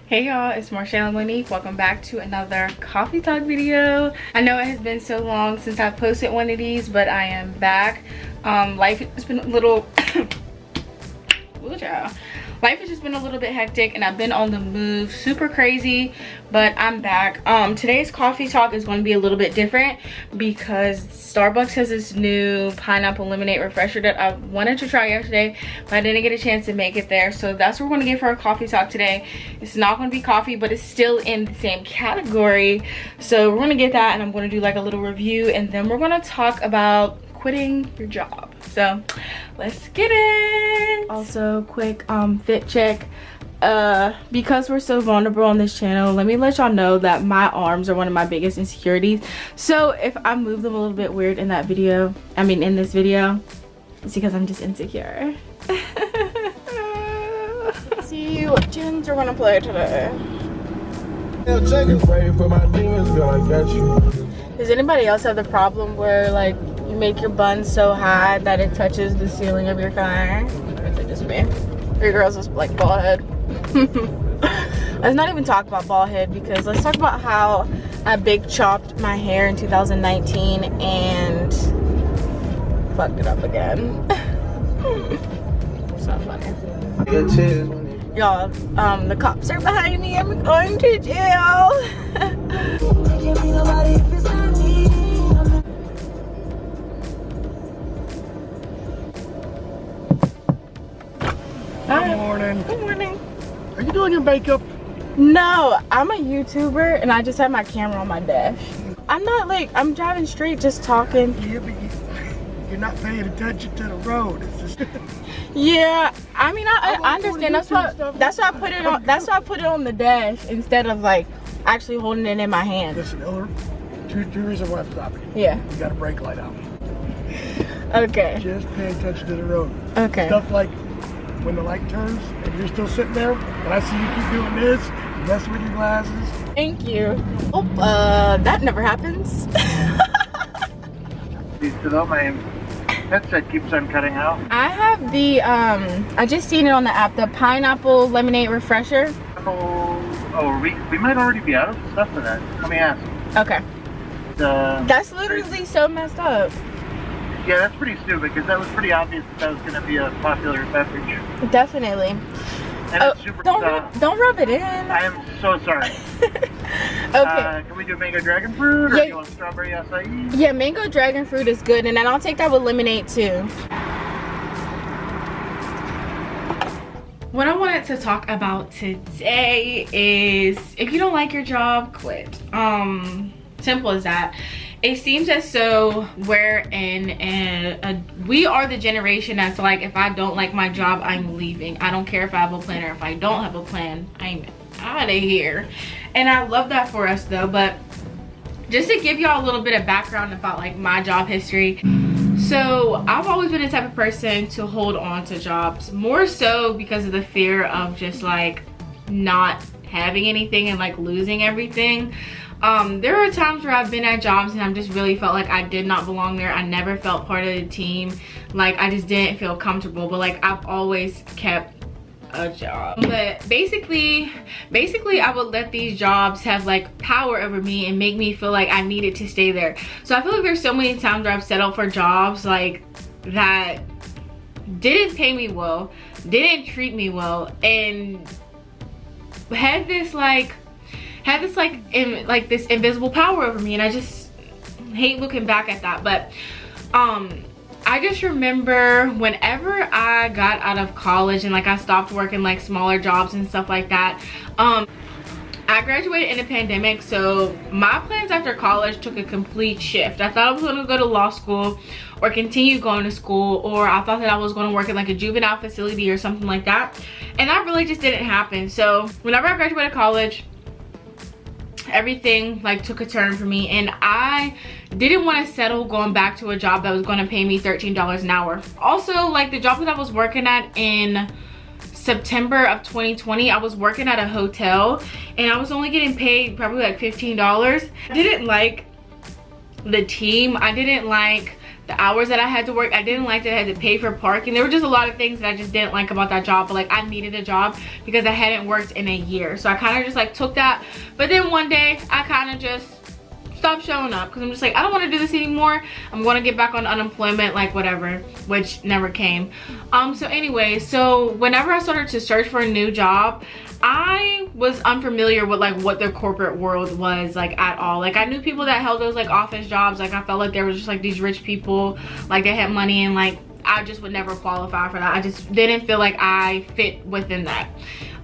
Hey y'all, it's Marshayla Monique. Welcome back to another coffee talk video. I know it has been so long since I posted one of these, but I am back. Life has been a little life has just been a little bit hectic and I've been on the move, super crazy, but I'm back. Today's coffee talk is going to be a little bit different because Starbucks has this new pineapple lemonade refresher that I wanted to try yesterday, but I didn't get a chance to make it there. So that's what we're going to get for our coffee talk today. It's not going to be coffee, but it's still in the same category. So we're going to get that and I'm going to do like a little review, and then we're going to talk about quitting your job. So let's get it. Also, quick fit check. Because we're so vulnerable on this channel, let me let y'all know that my arms are one of my biggest insecurities. So if I move them a little bit weird in that video, in this video, it's because I'm just insecure. Let's see what tunes we're gonna play today. Does anybody else have the problem where like you make your bun so high that it touches the ceiling of your car? Or is it just me? Or your girls just like bald head? Let's not even talk about bald head, because let's talk about how I big chopped my hair in 2019 and fucked it up again. It's not funny. Y'all, the cops are behind me. I'm going to jail. Good morning. Good morning. Are you doing your makeup? No, I'm a YouTuber and I just have my camera on my dash. I'm not like, I'm driving straight just talking. Yeah, but you're not paying attention to the road. It's just Yeah, I understand. That's why I put it on. That's why I put it on the dash instead of like actually holding it in my hand. Listen, Hillary, two reasons why I'm stopping you. Yeah. You got a brake light out. Okay. Just pay attention to the road. Okay. Stuff like when the light turns and you're still sitting there, and I see you keep doing this, messing with your glasses. Thank you. Oh, that never happens. So my headset keeps on cutting out. I have the I just seen it on the app, the pineapple lemonade refresher. Oh, we might already be out of stuff for that. Let me ask. Okay. That's literally so messed up. Yeah, that's pretty stupid, because that was pretty obvious that was going to be a popular beverage. Definitely. And it's super don't rub it in. I am so sorry. Okay. Can we do mango dragon fruit, or Yeah. do you want strawberry acai? Yeah, mango dragon fruit is good, and then I'll take that with lemonade too. What I wanted to talk about today is, if you don't like your job, quit. Simple as that. It seems as though we are the generation that's like, if I don't like my job, I'm leaving. I don't care if I have a plan or if I don't have a plan, I'm out of here. And I love that for us though. But just to give y'all a little bit of background about like my job history. So I've always been the type of person to hold on to jobs, more so because of the fear of just like not having anything and like losing everything. There are times where I've been at jobs and I've just really felt like I did not belong there. I never felt part of the team. Like I just didn't feel comfortable, but like I've always kept a job. But basically I would let these jobs have like power over me and make me feel like I needed to stay there. So I feel like there's so many times where I've settled for jobs like that didn't pay me well, didn't treat me well, and had this this invisible power over me, and I just hate looking back at that. But I just remember whenever I got out of college and like I stopped working like smaller jobs and stuff like that, I graduated in a pandemic, so my plans after college took a complete shift. I thought I was going to go to law school or continue going to school, or I thought that I was going to work in like a juvenile facility or something like that, and that really just didn't happen. So whenever I graduated college, everything like took a turn for me, and I didn't want to settle going back to a job that was going to pay me $13 an hour. Also, like the job that I was working at in September of 2020, I was working at a hotel and I was only getting paid probably like $15. I didn't like the team. I didn't like the hours that I had to work. I didn't like that I had to pay for parking. There were just a lot of things that I just didn't like about that job, but like I needed a job because I hadn't worked in a year. So I kind of just like took that. But then one day I kind of just stopped showing up because I'm just like, I don't want to do this anymore. I'm going to get back on unemployment, like whatever, which never came. So anyway, so whenever I started to search for a new job, I was unfamiliar with like what the corporate world was like at all. Like I knew people that held those like office jobs. Like I felt like there was just like these rich people, like they had money, and like I just would never qualify for that. I just didn't feel like I fit within that.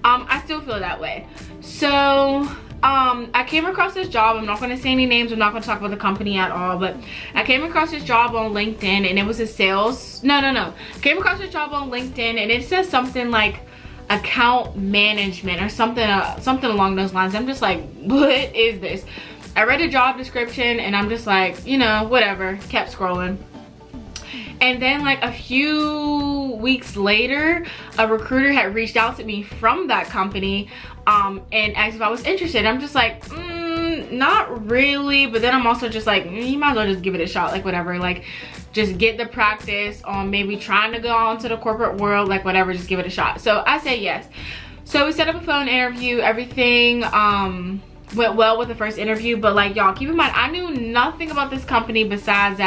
I still feel that way. So I came across this job. I'm not going to say any names. I'm not going to talk about the company at all, but I came across this job on LinkedIn, and it was a sales, I came across this job on LinkedIn, and it says something like account management or something along those lines. I'm just like, what is this? I read a job description, and I'm just like, you know, whatever, kept scrolling. And then like a few weeks later, a recruiter had reached out to me from that company and asked if I was interested. I'm just like, not really. But then I'm also just like, you might as well just give it a shot, like whatever, like just get the practice on maybe trying to go on to the corporate world, like whatever, just give it a shot. So I said yes. So we set up a phone interview. Everything went well with the first interview, but like y'all, keep in mind, I knew nothing about this company besides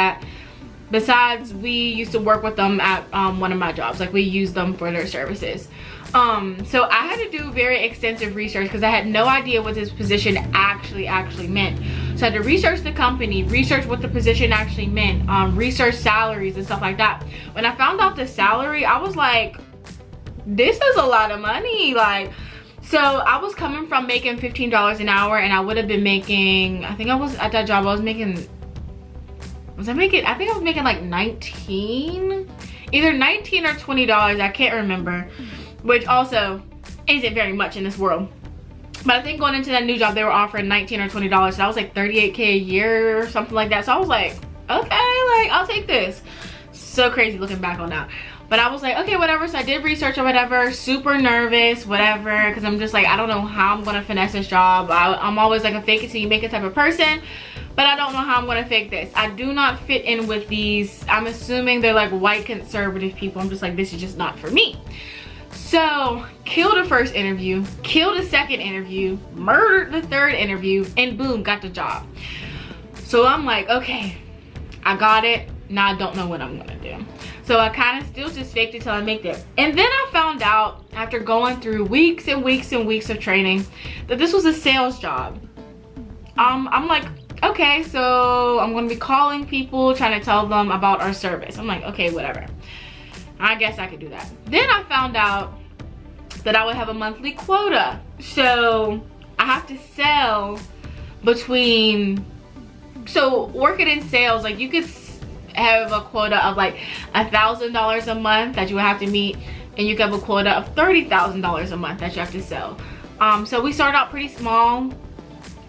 we used to work with them at one of my jobs. Like we used them for their services. So I had to do very extensive research because I had no idea what this position actually meant. So I had to research the company, research what the position actually meant, research salaries and stuff like that. When I found out the salary, I was like, this is a lot of money. Like, so I was coming from making $15 an hour, and I would have been making, I think I was at that job, I think I was making like 19, either 19 or $20, I can't remember, which also isn't very much in this world. But I think going into that new job, they were offering $19 or $20, so that was like $38K a year or something like that. So I was like, okay, like I'll take this. So crazy looking back on that. But I was like, okay, whatever. So I did research or whatever, super nervous, whatever, because I'm just like, I don't know how I'm gonna finesse this job. I'm always like a fake it till you make it type of person, but I don't know how I'm gonna fake this. I do not fit in with these, I'm assuming they're like white conservative people. I'm just like, this is just not for me. So killed the first interview, killed the second interview, murdered the third interview, and boom, got the job. So I'm like, okay, I got it. Now I don't know what I'm gonna do. So I kind of still just faked it till I make it. And then I found out after going through weeks and weeks and weeks of training that this was a sales job. I'm like, okay, so I'm gonna be calling people, trying to tell them about our service. I'm like, okay, whatever. I guess I could do that. Then I found out that I would have a monthly quota. So I have to sell between, so working in sales, like you could have a quota of like $1,000 a month that you would have to meet, and you could have a quota of $30,000 a month that you have to sell. So we started out pretty small.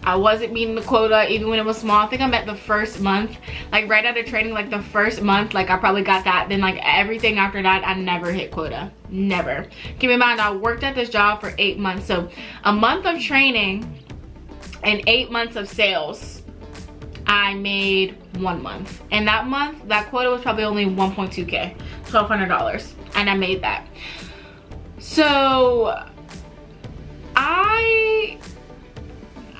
I wasn't meeting the quota even when it was small. I think I met the first month, like right out of training, like the first month, like I probably got that. Then like everything after that, I never hit quota, never. Keep in mind, I worked at this job for 8 months. So a month of training and 8 months of sales, I made 1 month. And that month, that quota was probably only 1.2K, $1,200. And I made that. So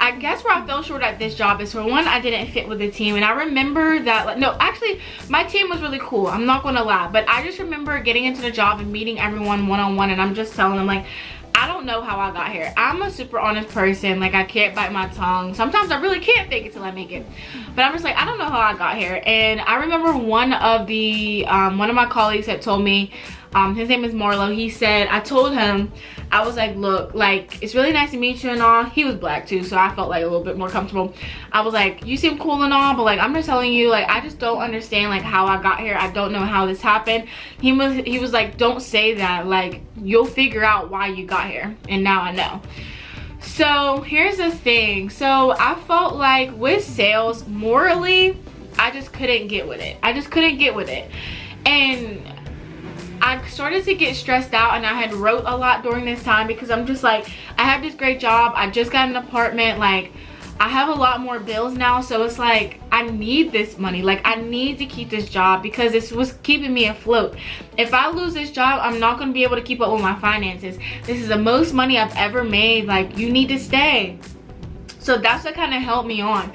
I guess where I fell short at this job is, for one, I didn't fit with the team. And I remember that, like, no, actually my team was really cool, I'm not gonna lie, but I just remember getting into the job and meeting everyone one-on-one, and I'm just telling them, like, I don't know how I got here. I'm a super honest person. Like, I can't bite my tongue. Sometimes I really can't fake it till I make it. But I'm just like, I don't know how I got here. And I remember one of my colleagues had told me, his name is Marlo. He said, I told him, I was like, look, like, it's really nice to meet you and all. He was black too, so I felt like a little bit more comfortable. I was like, you seem cool and all, but like, I'm just telling you, like, I just don't understand like how I got here. I don't know how this happened. He was like, don't say that. Like, you'll figure out why you got here. And now I know. So here's the thing. So I felt like with sales, morally, I just couldn't get with it. I just couldn't get with it. And I started to get stressed out, and I had wrote a lot during this time because I'm just like, I have this great job. I just got an apartment. Like, I have a lot more bills now, so it's like I need this money. Like, I need to keep this job because this was keeping me afloat. If I lose this job, I'm not going to be able to keep up with my finances. This is the most money I've ever made. Like, you need to stay. So that's what kind of helped me on.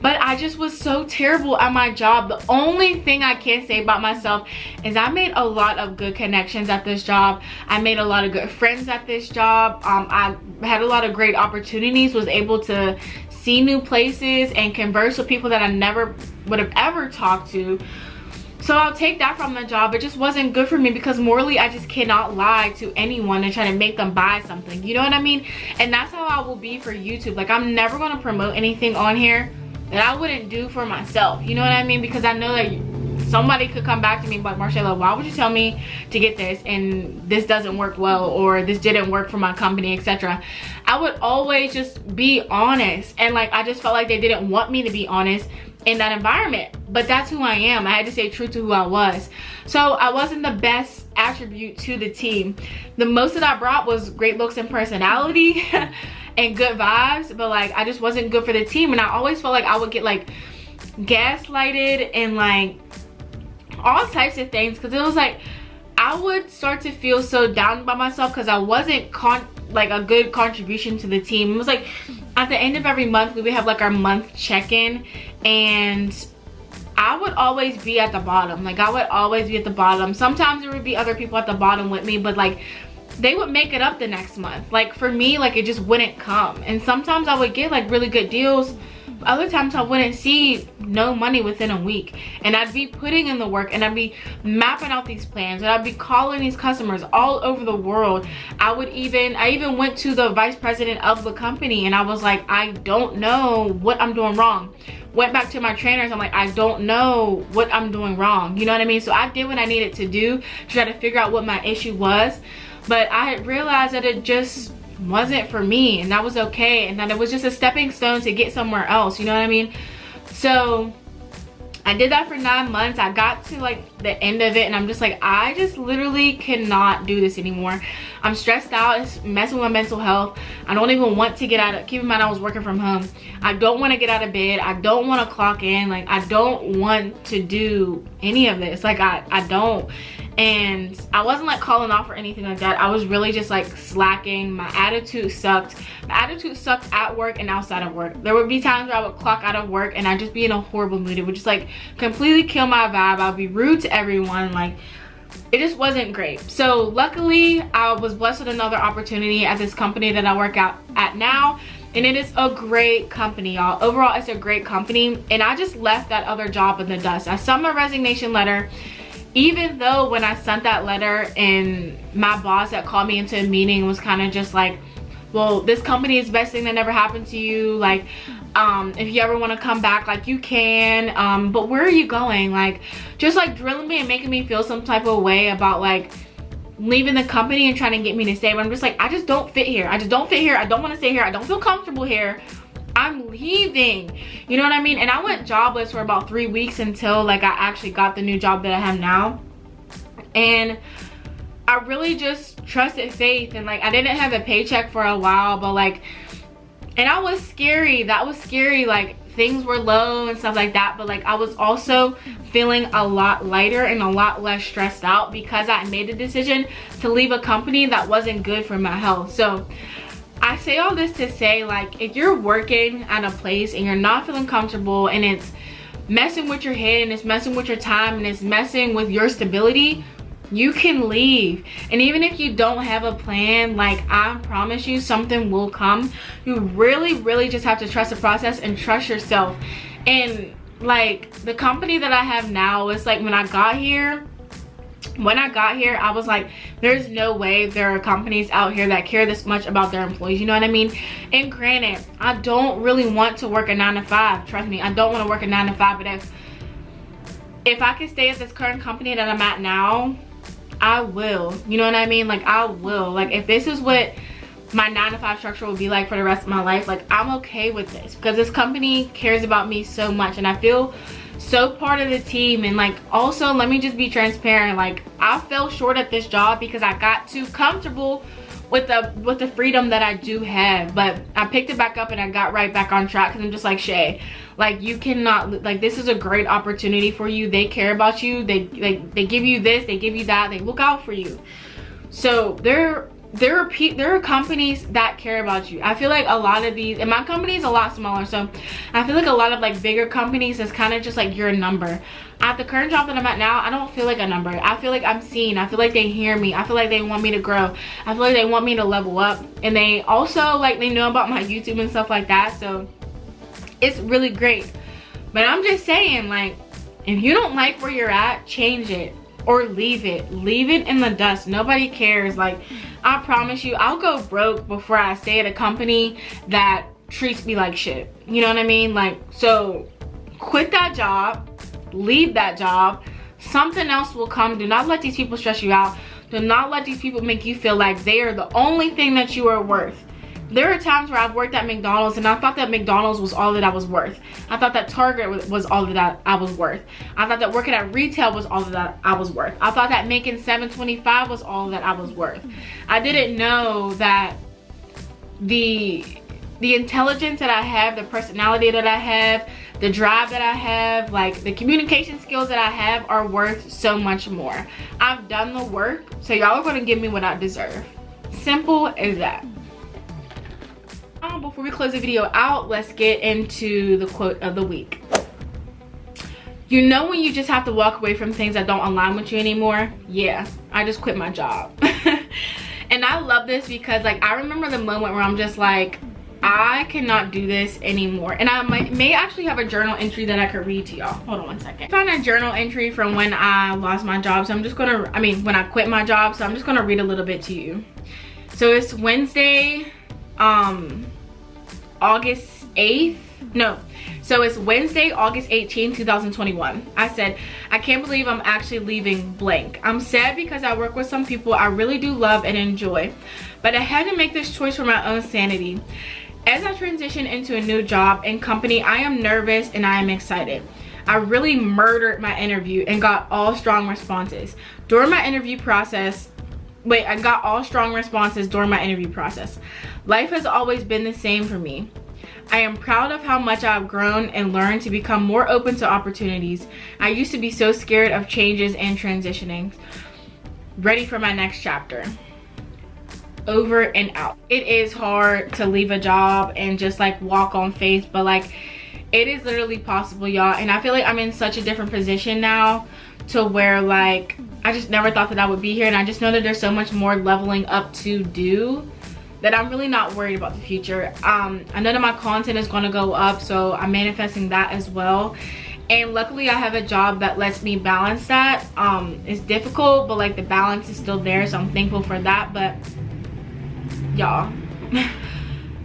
But I just was so terrible at my job. The only thing I can say about myself is I made a lot of good connections at this job. I made a lot of good friends at this job. I had a lot of great opportunities, was able to see new places and converse with people that I never would have ever talked to. So I'll take that from the job. It just wasn't good for me because morally I just cannot lie to anyone and try to make them buy something. You know what I mean? And that's how I will be for YouTube. Like, I'm never going to promote anything on here that I wouldn't do for myself. You know what I mean? Because I know that somebody could come back to me like, Marshayla, why would you tell me to get this and this doesn't work well, or this didn't work for my company, etc. I would always just be honest, and like I just felt like they didn't want me to be honest in that environment. But that's who I am. I had to stay true to who I was. So I wasn't the best attribute to the team. The most that I brought was great looks and personality and good vibes, but like I just wasn't good for the team. And I always felt like I would get like gaslighted and like all types of things, because it was like I would start to feel so down by myself because I wasn't like a good contribution to the team. It was like at the end of every month we would have like our month check-in, and I would always be at the bottom. Like, I would always be at the bottom. Sometimes there would be other people at the bottom with me, but like they would make it up the next month. Like, for me, like, it just wouldn't come. And sometimes I would get like really good deals. Other times I wouldn't see no money within a week, and I'd be putting in the work, and I'd be mapping out these plans, and I'd be calling these customers all over the world. I even went to the vice president of the company, and I was like, I don't know what I'm doing wrong. Went back to my trainers, I'm like, I don't know what I'm doing wrong. You know what I mean? So I did what I needed to do to try to figure out what my issue was, but I had realized that it just wasn't for me, and that was okay, and that it was just a stepping stone to get somewhere else. You know what I mean? So I did that for 9 months. I got to like the end of it, and I'm just like, I just literally cannot do this anymore. I'm stressed out. It's messing with my mental health. I don't even want to get out of, keep in mind I was working from home. I don't want to get out of bed. I don't want to clock in. Like, I don't want to do any of this. Like, I don't. And I wasn't like calling off or anything like that. I was really just like slacking. My attitude sucked. My attitude sucked at work and outside of work. There would be times where I would clock out of work and I'd just be in a horrible mood. It would just like completely kill my vibe. I'd be rude to everyone. Like, it just wasn't great. So luckily I was blessed with another opportunity at this company that I work out at now, and it is a great company, y'all. Overall, it's a great company, and I just left that other job in the dust. I sent my resignation letter. Even though when I sent that letter and my boss that called me into a meeting was kind of just like, well, this company is the best thing that never happened to you. Like, if you ever want to come back, like, you can. But where are you going? Like, just like drilling me and making me feel some type of way about like leaving the company and trying to get me to stay. But I'm just like, I just don't fit here. I just don't fit here. I don't want to stay here. I don't feel comfortable here. I'm leaving. You know what I mean? And I went jobless for about 3 weeks until like I actually got the new job that I have now. And I really just trusted faith, and like I didn't have a paycheck for a while, but like, and I was scary. That was scary. Like, things were low and stuff like that, but like I was also feeling a lot lighter and a lot less stressed out because I made the decision to leave a company that wasn't good for my health. So I say all this to say, like, if you're working at a place and you're not feeling comfortable and it's messing with your head and it's messing with your time and it's messing with your stability, you can leave. And even if you don't have a plan, like, I promise you something will come. You really just have to trust the process and trust yourself. And like, the company that I have now, it's like when I got here, I was like, there's no way there are companies out here that care this much about their employees. You know what I mean? And granted, I don't really want to work a 9 to 5. Trust me, I don't want to work a 9 to 5. But if I can stay at this current company that I'm at now, I will. You know what I mean? Like, I will. Like, if this is what my 9 to 5 structure will be like for the rest of my life, like, I'm okay with this because this company cares about me so much, and I feel so part of the team. And like, also, let me just be transparent, like, I fell short at this job because I got too comfortable with the freedom that I do have. But I I picked it back up and I got right back on track, because I'm just like, Shay, like, you cannot, like, this is a great opportunity for you. They care about you. They give you this, they give you that, they look out for you. So there are companies that care about you. I feel like a lot of these, and my company is a lot smaller, so I feel like a lot of like bigger companies is kind of just like you're a number. At the current job that I'm at now, I don't feel like a number. I feel like I'm seen. I feel like they hear me. I feel like they want me to grow. I feel like they want me to level up. And they also, like, they know about my YouTube and stuff like that. So it's really great. But I'm just saying, like, if you don't like where you're at, change it or leave it. Leave it in the dust. Nobody cares. Like, I promise you, I'll go broke before I stay at a company that treats me like shit. You know what I mean? Like, so quit that job. Leave that job. Something else will come. Do not let these people stress you out. Do not let these people make you feel like they are the only thing that you are worth. There are times where I've worked at McDonald's and I thought that McDonald's was all that I was worth. I thought that Target was all that I was worth. I thought that working at retail was all that I was worth. I thought that making $7.25 was all that I was worth. I didn't know that the intelligence that I have, the personality that I have, the drive that I have, like the communication skills that I have are worth so much more. I've done the work, so y'all are going to give me what I deserve. Simple as that. Before we close the video out, let's get into the quote of the week. You know when you just have to walk away from things that don't align with you anymore? Yeah, I just quit my job. And I love this because, like, I remember the moment where I'm just like, I cannot do this anymore. And I may actually have a journal entry that I could read to y'all. Hold on one second. I found a journal entry from when I lost my job. So I'm just gonna, when I quit my job. So I'm just gonna read a little bit to you. So it's Wednesday, August 8th. No. So it's Wednesday, August 18, 2021. I said, I can't believe I'm actually leaving blank. I'm sad because I work with some people I really do love and enjoy. But I had to make this choice for my own sanity. As I transition into a new job and company, I am nervous and I am excited. I really murdered my interview and got all strong responses. During my interview process, I got all strong responses during my interview process. Life has always been the same for me. I am proud of how much I've grown and learned to become more open to opportunities. I used to be so scared of changes and transitioning. Ready for my next chapter. Over and out. It is hard to leave a job and just like walk on faith, but like it is literally possible, y'all. And I feel like I'm in such a different position now to where like I just never thought that I would be here, and I just know that there's so much more leveling up to do that I'm really not worried about the future. I know that my content is going to go up, so I'm manifesting that as well. And luckily I have a job that lets me balance that. It's difficult, but like the balance is still there, so I'm thankful for that. But y'all,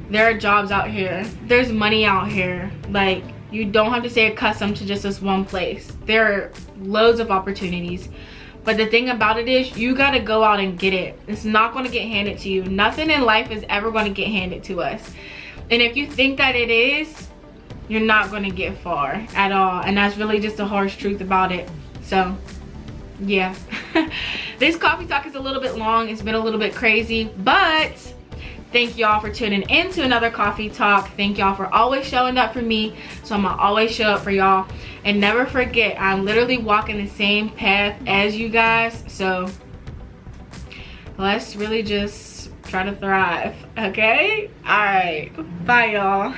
there are jobs out here, there's money out here. Like, you don't have to stay accustomed to just this one place. There are loads of opportunities, but the thing about it is you got to go out and get it. It's not going to get handed to you. Nothing in life is ever going to get handed to us, and if you think that it is, you're not going to get far at all. And that's really just the harsh truth about it. So yeah. This coffee talk is a little bit long. It's been a little bit crazy, but thank y'all for tuning in to another coffee talk. Thank y'all for always showing up for me, so I'm gonna always show up for y'all. And never forget, I'm literally walking the same path as you guys, so let's really just try to thrive, okay? All right, bye y'all.